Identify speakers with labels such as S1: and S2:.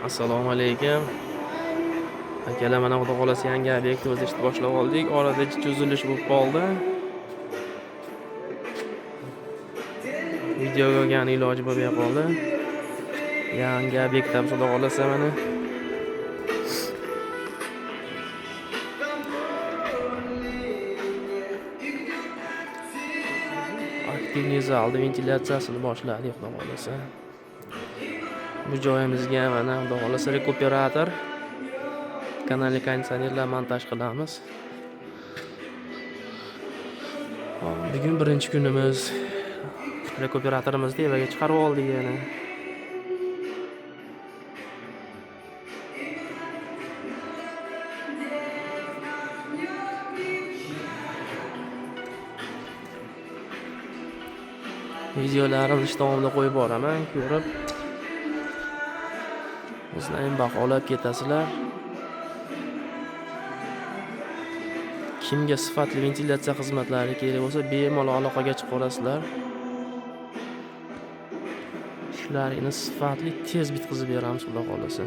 S1: Assalomu alaykum. Akalar, mana xudo xolasa yangi obyektni o'z ishni boshlab oldik. Orada cho'zilish bo'lib qoldi. Videoga olgani iloji bo'lmay qoldi. Yangi obyektda xudo xolasa mana aktivniy zalda ventilyatsiyasini boshladik xudo xolasa. Bu joyimizga mana xudo xolasa rekuperator, kanalli konditsionerlar montaj qilamiz. Bugun birinchi kunimiz. Rekuperatorimizni evaga chiqarib oldik yana. Videolarimni davomida qo'yib boraman, ko'rib bizlar ham baholab ketasizlar. Kimga sifatli ventilyatsiya xizmatlari kerak bo'lsa, bemalol aloqaga chiqib olasizlar. Ishlaringizni sifatli tez bitkazib beramiz, xudo xolasa.